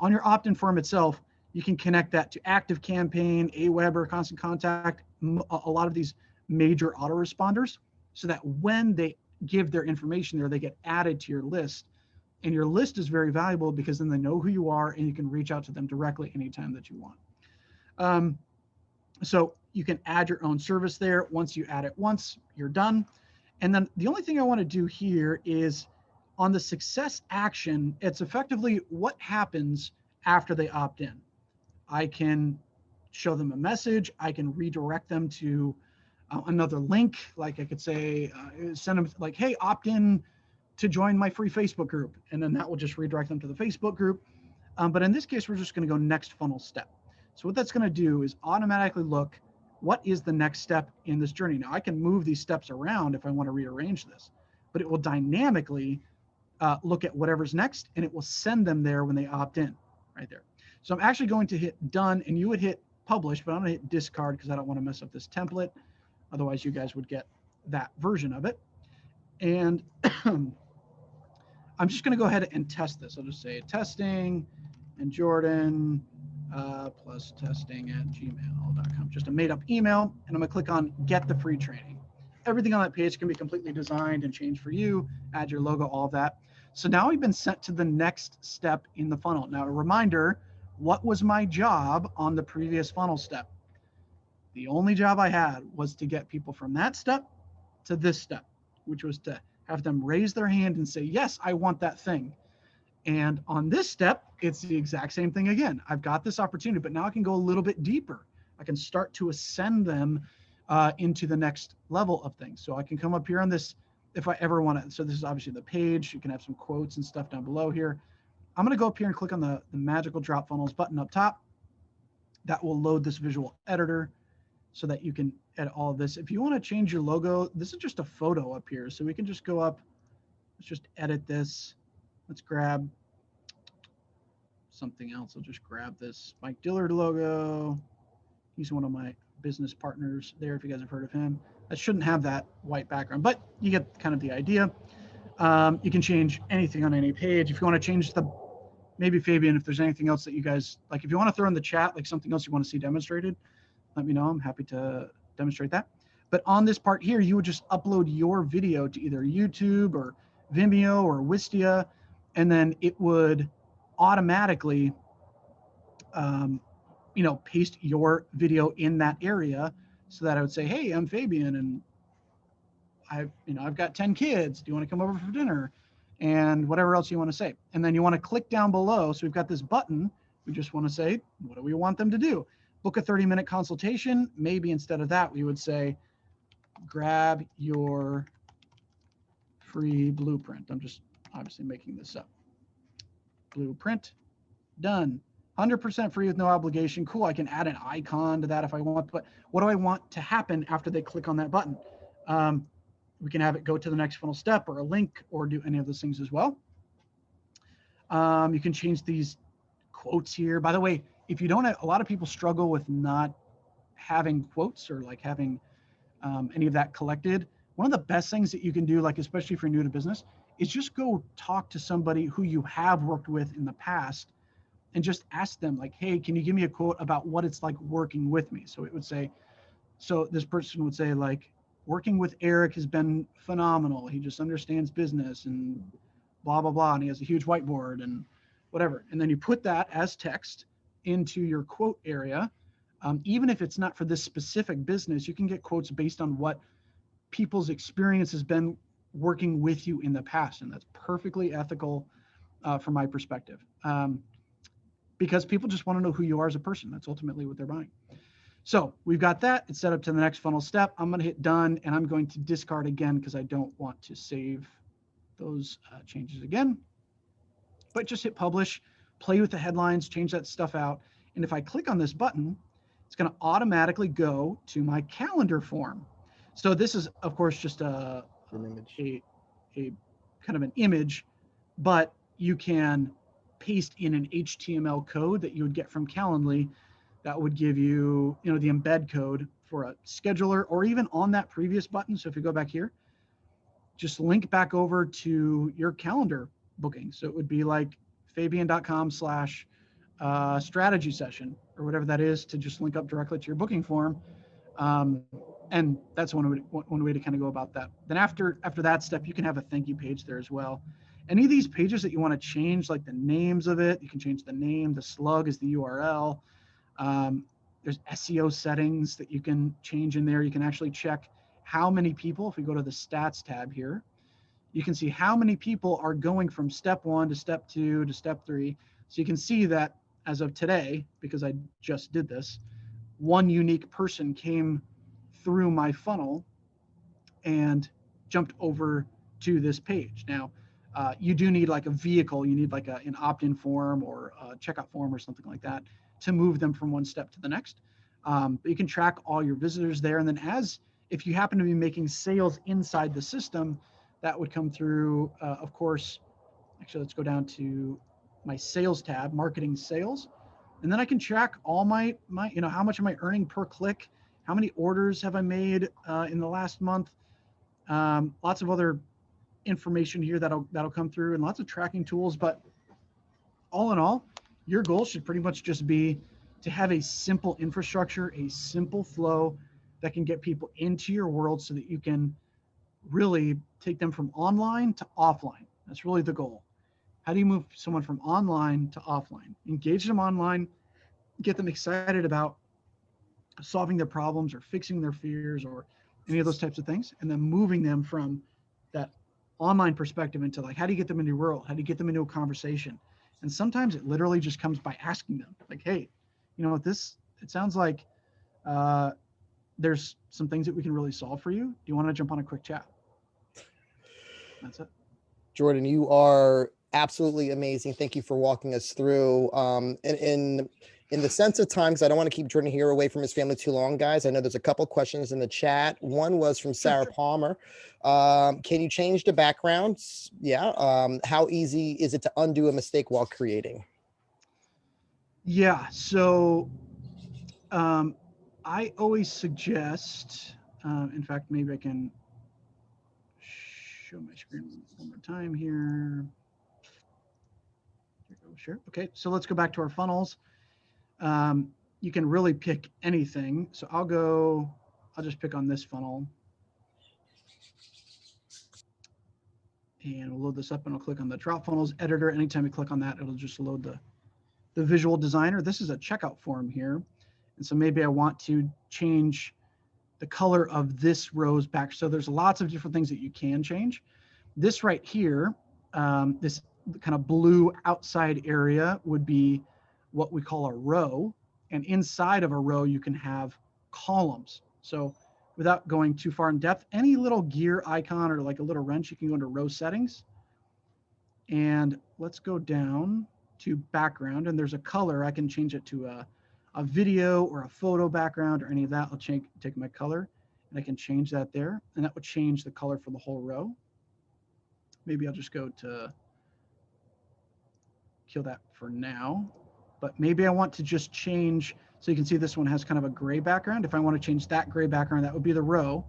On your opt-in form itself, you can connect that to ActiveCampaign, Aweber, Constant Contact, a lot of these major autoresponders, so that when they give their information there, they get added to your list. And your list is very valuable because then they know who you are and you can reach out to them directly anytime that you want. So you can add your own service there. Once you add it once, you're done. And then the only thing I want to do here is on the success action, it's effectively what happens after they opt in. I can show them a message. I can redirect them to another link. Like I could say, send them like, hey, opt in to join my free Facebook group. And then that will just redirect them to the Facebook group. But in this case, we're just going to go next funnel step. So what that's going to do is automatically look, what is the next step in this journey? Now I can move these steps around if I want to rearrange this, but it will dynamically look at whatever's next, and it will send them there when they opt in right there. So I'm actually going to hit done, and you would hit publish, but I'm going to hit discard because I don't want to mess up this template. Otherwise, you guys would get that version of it. And I'm just going to go ahead and test this. I'll just say testing and Jordan plus testing at gmail.com. Just a made up email. And I'm going to click on get the free training. Everything on that page can be completely designed and changed for you. Add your logo, all of that. So now we've been sent to the next step in the funnel. Now, a reminder, what was my job on the previous funnel step? The only job I had was to get people from that step to this step, which was to have them raise their hand and say, yes, I want that thing. And on this step, it's the exact same thing again. I've got this opportunity, but now I can go a little bit deeper. I can start to ascend them into the next level of things. So I can come up here on this if I ever want to. So this is obviously the page. You can have some quotes and stuff down below here. I'm going to go up here and click on the magical Dropfunnels button up top. That will load this visual editor so that you can edit all of this. If you want to change your logo, this is just a photo up here. So we can just go up, let's just edit this. Let's grab something else. I'll just grab this Mike Dillard logo. He's one of my business partners there, if you guys have heard of him. I shouldn't have that white background, but you get kind of the idea. You can change anything on any page. If you want to change maybe Fabian, if there's anything else that you guys, like if you want to throw in the chat, like something else you want to see demonstrated, let me know. I'm happy to demonstrate that. But on this part here, you would just upload your video to either YouTube or Vimeo or Wistia, and then it would automatically, paste your video in that area, so that I would say, hey, I'm Fabian, and I've got 10 kids. Do you want to come over for dinner? And whatever else you want to say. And then you want to click down below. So we've got this button. We just want to say, what do we want them to do? Book a 30-minute consultation. Maybe instead of that, we would say, grab your free blueprint. I'm just obviously making this up. Blueprint, done. 100% free with no obligation. Cool, I can add an icon to that if I want, but what do I want to happen after they click on that button? We can have it go to the next funnel step or a link or do any of those things as well. You can change these quotes here. By the way, if you don't have, a lot of people struggle with not having quotes or like having any of that collected. One of the best things that you can do, like especially if you're new to business, is just go talk to somebody who you have worked with in the past and just ask them like, hey, can you give me a quote about what it's like working with me? So it would say, so this person would say like, working with Eric has been phenomenal. He just understands business and blah, blah, blah. And he has a huge whiteboard and whatever. And then you put that as text into your quote area. Even if it's not for this specific business, you can get quotes based on what people's experience has been working with you in the past. And that's perfectly ethical from my perspective. Because people just want to know who you are as a person. That's ultimately what they're buying. So we've got that. It's set up to the next funnel step. I'm going to hit done, and I'm going to discard again because I don't want to save those changes again. But just hit publish, play with the headlines, change that stuff out. And if I click on this button, it's going to automatically go to my calendar form. So this is, of course, just a kind of an image, but you can paste in an HTML code that you would get from Calendly. That would give you, the embed code for a scheduler, or even on that previous button. So if you go back here, just link back over to your calendar booking. So it would be like fabian.com/strategy session or whatever that is, to just link up directly to your booking form. And that's one way to kind of go about that. Then after that step, you can have a thank you page there as well. Any of these pages that you want to change, like the names of it, you can change the name. The slug is the URL. There's SEO settings that you can change in there. You can actually check how many people, if we go to the stats tab here, you can see how many people are going from step 1 to step 2 to step 3. So you can see that as of today, because I just did this, one unique person came through my funnel and jumped over to this page. Now, you do need like a vehicle. You need like an opt-in form or a checkout form or something like that to move them from one step to the next. But you can track all your visitors there. And then if you happen to be making sales inside the system, that would come through, of course. Actually, let's go down to my sales tab, marketing sales. And then I can track all my how much am I earning per click? How many orders have I made in the last month? Lots of other information here that'll come through, and lots of tracking tools. But all in all, your goal should pretty much just be to have a simple infrastructure, a simple flow that can get people into your world so that you can really take them from online to offline. That's really the goal. How do you move someone from online to offline? Engage them online, get them excited about solving their problems or fixing their fears or any of those types of things, and then moving them from that online perspective into like, how do you get them into your world? How do you get them into a conversation? And sometimes it literally just comes by asking them like, hey, it sounds like there's some things that we can really solve for you. Do you want to jump on a quick chat? That's it. Jordan, you are absolutely amazing. Thank you for walking us through. In the sense of time, because I don't want to keep Jordan here away from his family too long, guys. I know there's a couple questions in the chat. One was from Sarah Palmer. Can you change the backgrounds? Yeah. How easy is it to undo a mistake while creating? Yeah. So I always suggest, in fact, maybe I can show my screen one more time here. Here we go. Sure. Okay. So let's go back to our funnels. You can really pick anything. So I'll just pick on this funnel and we'll load this up and I'll click on the drop funnels editor. Anytime you click on that, it'll just load the visual designer. This is a checkout form here. And so maybe I want to change the color of this row's back. So there's lots of different things that you can change. This right here, this kind of blue outside area would be what we call a row. And inside of a row, you can have columns. So without going too far in depth, any little gear icon or like a little wrench, you can go into row settings. And let's go down to background. And there's a color. I can change it to a video or a photo background or any of that. I'll take my color and I can change that there. And that would change the color for the whole row. Maybe I'll just go to kill that for now. But maybe I want to just change. So you can see this one has kind of a gray background. If I want to change that gray background, that would be the row.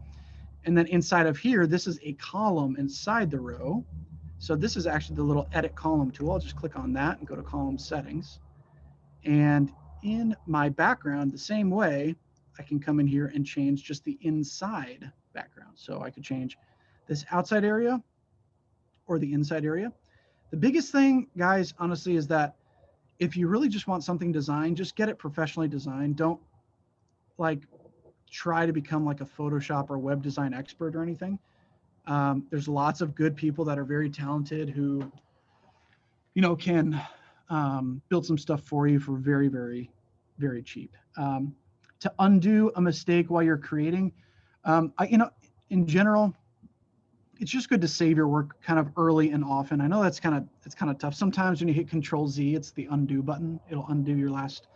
And then inside of here, this is a column inside the row. So this is actually the little edit column tool. I'll just click on that and go to column settings. And in my background, the same way, I can come in here and change just the inside background. So I could change this outside area or the inside area. The biggest thing, guys, honestly, is that if you really just want something designed, just get it professionally designed. Don't like try to become like a Photoshop or web design expert or anything. There's lots of good people that are very talented who, can build some stuff for you for very, very, very cheap. To undo a mistake while you're creating, in general, it's just good to save your work kind of early and often. I know it's kind of tough. Sometimes when you hit Control Z, it's the undo button. It'll undo your last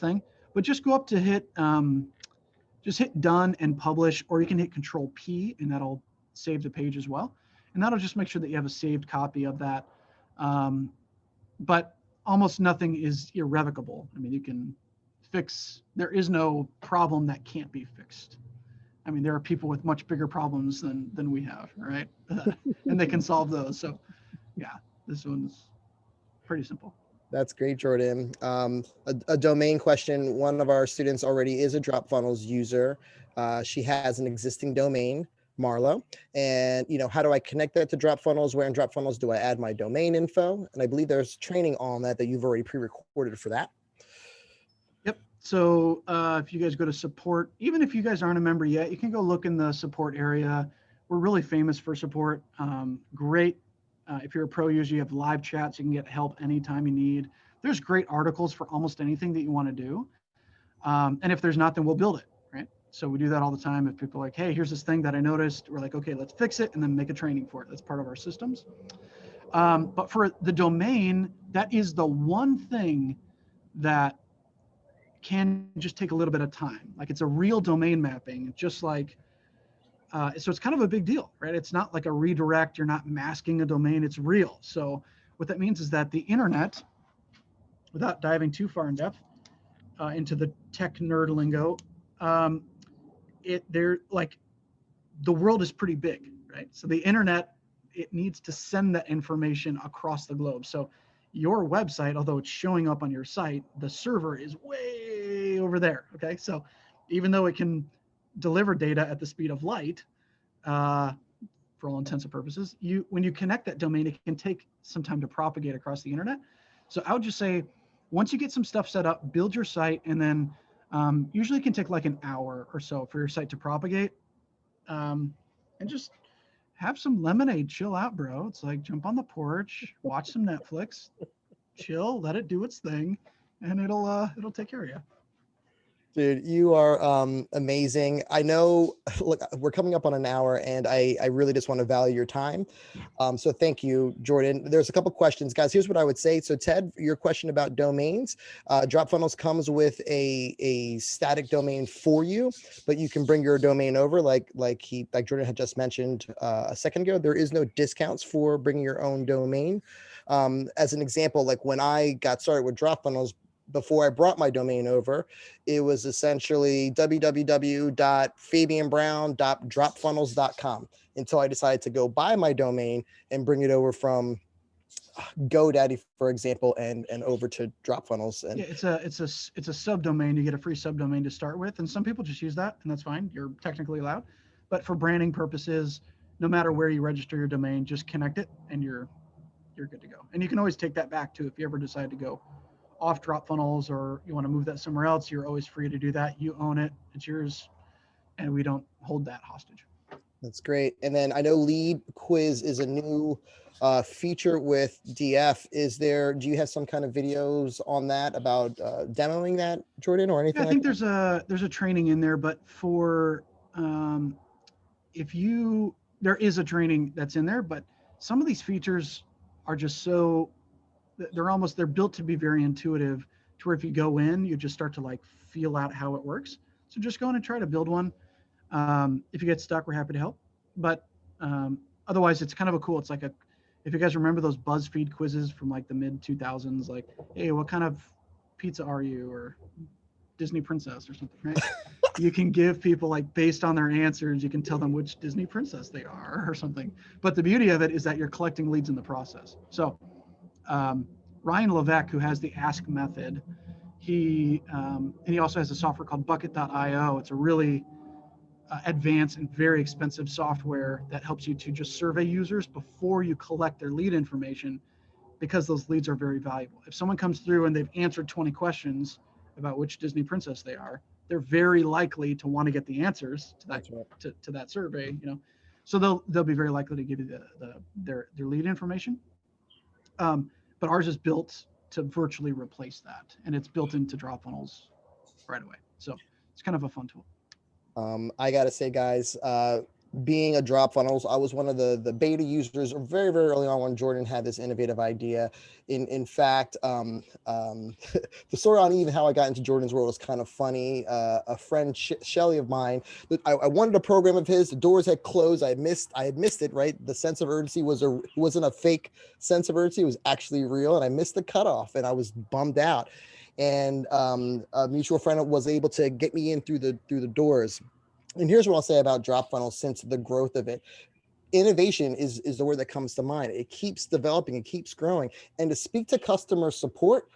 thing. But just go up to just hit done and publish, or you can hit Control P and that'll save the page as well. And that'll just make sure that you have a saved copy of that. But almost nothing is irrevocable. I mean, you can there is no problem that can't be fixed. I mean, there are people with much bigger problems than we have, right? And they can solve those. So yeah, this one's pretty simple. That's great, Jordan. A domain question. One of our students already is a Dropfunnels user. She has an existing domain, Marlo. And, how do I connect that to Dropfunnels? Where in Dropfunnels do I add my domain info? And I believe there's training on that you've already pre-recorded for that. Yep. So if you guys go to support, even if you guys aren't a member yet, you can go look in the support area. We're really famous for support. Great. If you're a pro user, you have live chats. You can get help anytime you need. There's great articles for almost anything that you want to do. And if there's not, then we'll build it, right? So we do that all the time. If people are like, hey, here's this thing that I noticed, we're like, okay, let's fix it and then make a training for it. That's part of our systems. But for the domain, that is the one thing that can just take a little bit of time. Like it's a real domain mapping, just like, so it's kind of a big deal, right? It's not like a redirect. You're not masking a domain. It's real. So what that means is that the internet, without diving too far in depth into the tech nerd lingo, the world is pretty big, right? So the internet, it needs to send that information across the globe. So your website, although it's showing up on your site, the server is way over there, okay? So even though it can deliver data at the speed of light, for all intents and purposes, when you connect that domain, it can take some time to propagate across the internet. So I would just say, once you get some stuff set up, build your site, and then usually it can take like an hour or so for your site to propagate. And just have some lemonade, chill out, bro. It's like jump on the porch, watch some Netflix, chill, let it do its thing, and it'll take care of you. Dude, you are amazing. I know, look, we're coming up on an hour and I really just want to value your time. So thank you, Jordan. There's a couple questions, guys. Here's what I would say. So Ted, your question about domains, Dropfunnels comes with a static domain for you, but you can bring your domain over like Jordan had just mentioned a second ago. There is no discounts for bringing your own domain. As an example, like when I got started with Dropfunnels, before I brought my domain over, it was essentially www.fabianbrown.dropfunnels.com until I decided to go buy my domain and bring it over from GoDaddy, for example, and over to Dropfunnels. And yeah, it's a subdomain. You get a free subdomain to start with, and some people just use that, and that's fine. You're technically allowed, but for branding purposes, no matter where you register your domain, just connect it, and you're good to go. And you can always take that back too if you ever decide to go off Dropfunnels or you want to move that somewhere else. You're always free to do that. You own it. It's yours, and we don't hold that hostage. That's great. And then I know Lead Quiz is a new feature with DF. Do you have some kind of videos on that about demoing that, Jordan, or anything? Yeah, I think there's a training in there, but for there is a training that's in there, but some of these features are just they're built to be very intuitive, to where if you go in, you just start to like feel out how it works. So just go in and try to build one. If you get stuck, we're happy to help. But otherwise, it's kind of it's like if you guys remember those BuzzFeed quizzes from like the mid 2000s, like, hey, what kind of pizza are you? Or Disney princess or something, right? You can give people, like, based on their answers, you can tell them which Disney princess they are or something. But the beauty of it is that you're collecting leads in the process. So Ryan Levesque, who has the Ask method, and he also has a software called Bucket.io. It's a really advanced and very expensive software that helps you to just survey users before you collect their lead information, because those leads are very valuable. If someone comes through and they've answered 20 questions about which Disney princess they are, they're very likely to want to get the answers to that to that survey, So they'll be very likely to give you their lead information. But ours is built to virtually replace that, and it's built into Dropfunnels right away. So it's kind of a fun tool. I gotta say, guys, being a Dropfunnels, I was one of the beta users very, very early on when Jordan had this innovative idea. In fact, the story on even how I got into Jordan's world is kind of funny. A friend, Shelly of mine, I wanted a program of his. The doors had closed. I had missed it. Right, the sense of urgency wasn't a fake sense of urgency. It was actually real, and I missed the cutoff, and I was bummed out. And a mutual friend was able to get me in through the doors. And here's what I'll say about Dropfunnels since the growth of it. Innovation is the word that comes to mind. It keeps developing, it keeps growing. And to speak to customer support,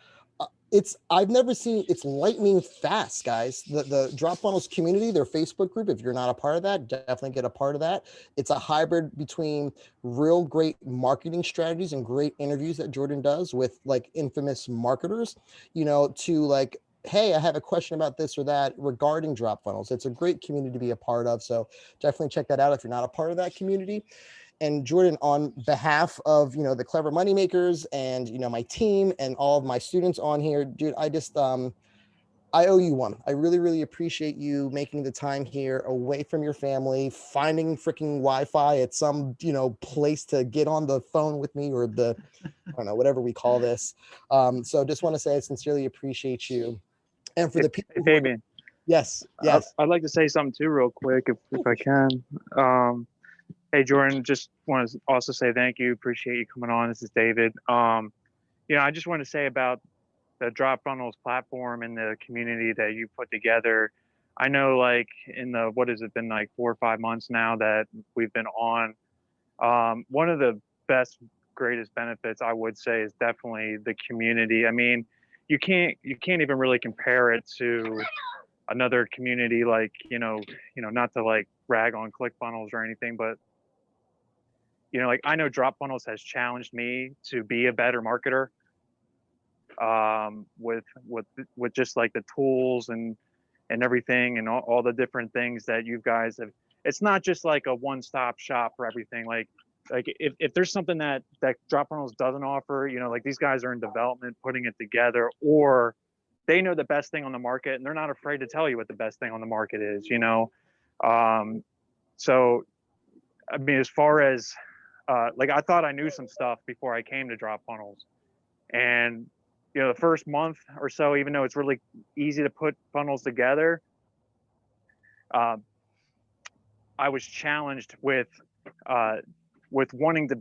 I've never seen it's lightning fast, guys. The Dropfunnels community, their Facebook group, if you're not a part of that, definitely get a part of that. It's a hybrid between real great marketing strategies and great interviews that Jordan does with like infamous marketers, to like, hey, I have a question about this or that regarding Dropfunnels. It's a great community to be a part of. So definitely check that out if you're not a part of that community. And Jordan, on behalf of, the Clever Moneymakers and, my team and all of my students on here, dude, I just, I owe you one. I really, really appreciate you making the time here away from your family, finding freaking Wi-Fi at some, place to get on the phone with me, or I don't know, whatever we call this. So just want to say I sincerely appreciate you. And for the people, Fabian, yes, I'd like to say something too, real quick, if I can. Hey, Jordan, just want to also say thank you. Appreciate you coming on. This is David. I just want to say about the Dropfunnels platform and the community that you put together. I know, like, in the, what has it been, like 4 or 5 months now that we've been on, one of the greatest benefits, I would say, is definitely the community. I mean, you can't even really compare it to another community, like, not to like rag on ClickFunnels or anything, but like, I know Dropfunnels has challenged me to be a better marketer, with just like the tools and everything, and all the different things that you guys have. It's not just like a one-stop shop for everything. Like if there's something that Dropfunnels doesn't offer, like, these guys are in development, putting it together, or they know the best thing on the market and they're not afraid to tell you what the best thing on the market is, so I mean, as far as like, I thought I knew some stuff before I came to Dropfunnels, and the first month or so, even though it's really easy to put funnels together, I was challenged with wanting to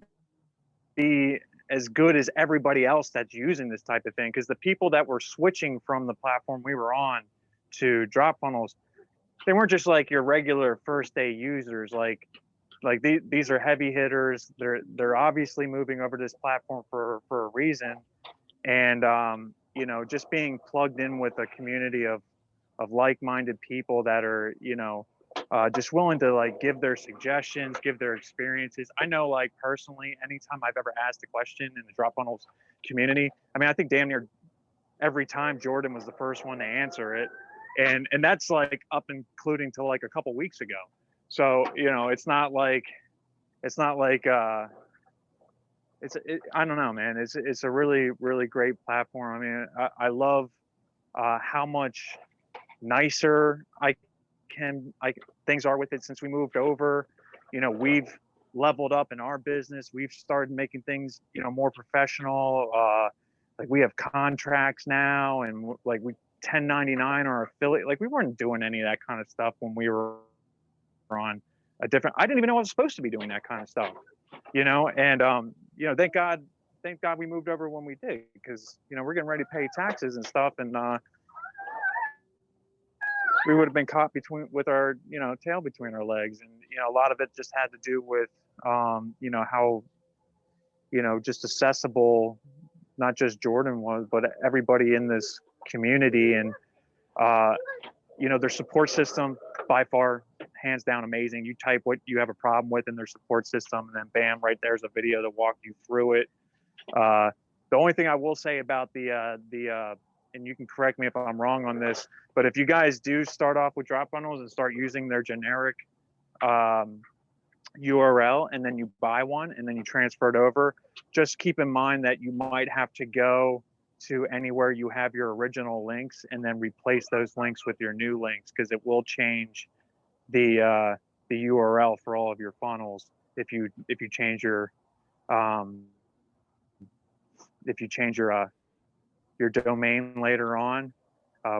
be as good as everybody else that's using this type of thing. Because the people that were switching from the platform we were on to Dropfunnels, they weren't just like your regular first day users. Like these are heavy hitters. They're obviously moving over to this platform for a reason. And you know, just being plugged in with a community of like-minded people that are, you know, just willing to like give their suggestions, give their experiences. I know, like personally, anytime I've ever asked a question in the Dropfunnels community, I mean, I think damn near every time Jordan was the first one to answer it, and that's like up including to like a couple weeks ago. So you know, it's not like I don't know, man. It's a really great platform. I mean, I love how much nicer things are with it since we moved over. You know, we've leveled up in our business. We've started making things, you know, more professional. Like we have contracts now, and like we 1099 our affiliate. Like we weren't doing any of that kind of stuff when we were on a different. I didn't even know I was supposed to be doing that kind of stuff, you know. And you know, thank God we moved over when we did, because you know we're getting ready to pay taxes and stuff, and we would have been caught with our, you know, tail between our legs. And you know, a lot of it just had to do with you know, how, you know, just accessible not just Jordan was, but everybody in this community. And you know, their support system, by far, hands down, amazing. You type what you have a problem with in their support system, and then bam, right there's a video to walk you through it. The only thing I will say about and you can correct me if I'm wrong on this, but if you guys do start off with Dropfunnels and start using their generic URL, and then you buy one and then you transfer it over, just keep in mind that you might have to go to anywhere you have your original links and then replace those links with your new links, because it will change the URL for all of your funnels if you change your your domain later on.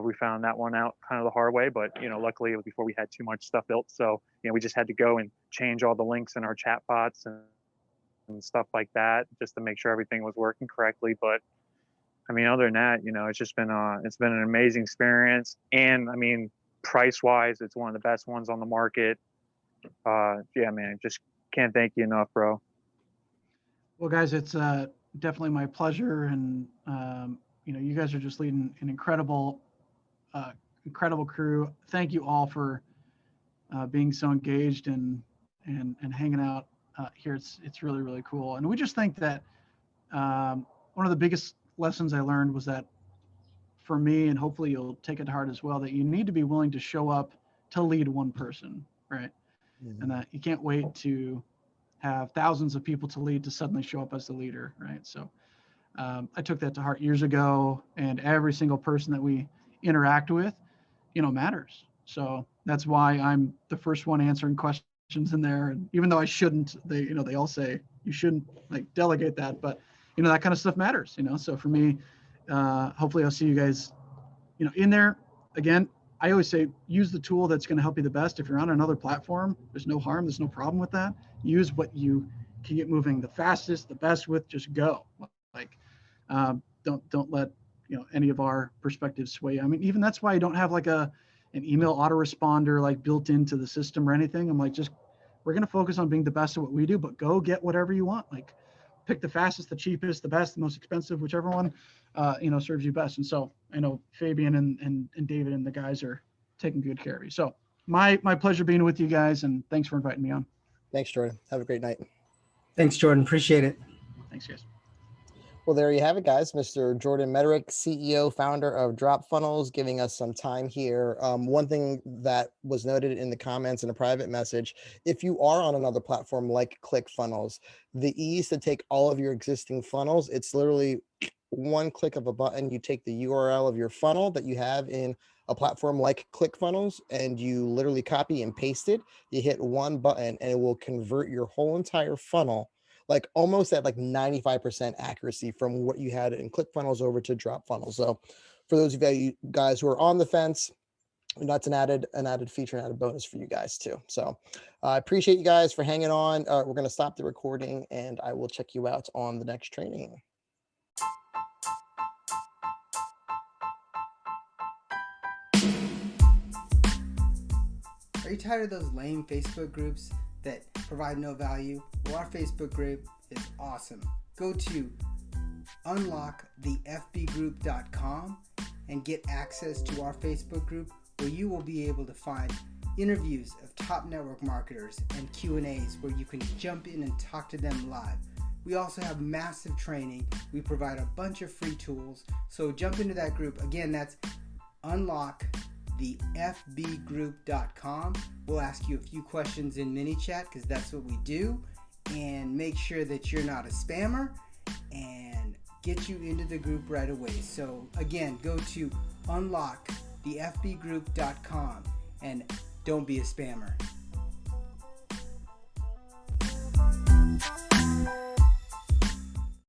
We found that one out kind of the hard way, but you know, luckily it was before we had too much stuff built. So you know, we just had to go and change all the links in our chat bots and stuff like that, just to make sure everything was working correctly. But I mean, other than that, you know, it's been an amazing experience. And I mean, price wise, it's one of the best ones on the market. Yeah, man, just can't thank you enough, bro. Well, guys, it's definitely my pleasure. And you know, you guys are just leading an incredible crew. Thank you all for being so engaged and hanging out here. It's really cool. And we just think that one of the biggest lessons I learned was that, for me, and hopefully you'll take it to heart as well, that you need to be willing to show up to lead one person, right? Mm-hmm. And that you can't wait to have thousands of people to lead to suddenly show up as the leader, right? So I took that to heart years ago, and every single person that we interact with, you know, matters. So that's why I'm the first one answering questions in there. And even though I shouldn't, they all say you shouldn't like delegate that, but you know, that kind of stuff matters, you know? So for me, hopefully I'll see you guys, you know, in there. Again, I always say, use the tool that's going to help you the best. If you're on another platform, there's no harm. There's no problem with that. Use what you can get moving the fastest, the best with. Just go. Like, don't let, you know, any of our perspectives sway. I mean, even that's why I don't have like an email autoresponder like built into the system or anything. I'm like, we're going to focus on being the best at what we do, but go get whatever you want. Like, pick the fastest, the cheapest, the best, the most expensive, whichever one, you know, serves you best. And so I know Fabian and David and the guys are taking good care of you. So my pleasure being with you guys, and thanks for inviting me on. Thanks, Jordan. Have a great night. Thanks, Jordan. Appreciate it. Thanks, guys. Well, there you have it, guys. Mr. Jordan Mederich, CEO, founder of Dropfunnels, giving us some time here. One thing that was noted in the comments in a private message, if you are on another platform like ClickFunnels, the ease to take all of your existing funnels, it's literally one click of a button. You take the URL of your funnel that you have in a platform like ClickFunnels, and you literally copy and paste it. You hit one button and it will convert your whole entire funnel, like almost at like 95% accuracy from what you had in ClickFunnels over to Dropfunnels. So for those of you guys who are on the fence, that's an added feature and added bonus for you guys too. So I appreciate you guys for hanging on. We're going to stop the recording and I will check you out on the next training. Are you tired of those lame Facebook groups that provide no value? Well, our Facebook group is awesome. Go to unlockthefbgroup.com and get access to our Facebook group, where you will be able to find interviews of top network marketers and Q&As where you can jump in and talk to them live. We also have massive training. We provide a bunch of free tools. So jump into that group. Again, that's unlockthefbgroup.com. We'll ask you a few questions in mini chat because that's what we do, and make sure that you're not a spammer and get you into the group right away. So again, go to unlockthefbgroup.com and don't be a spammer.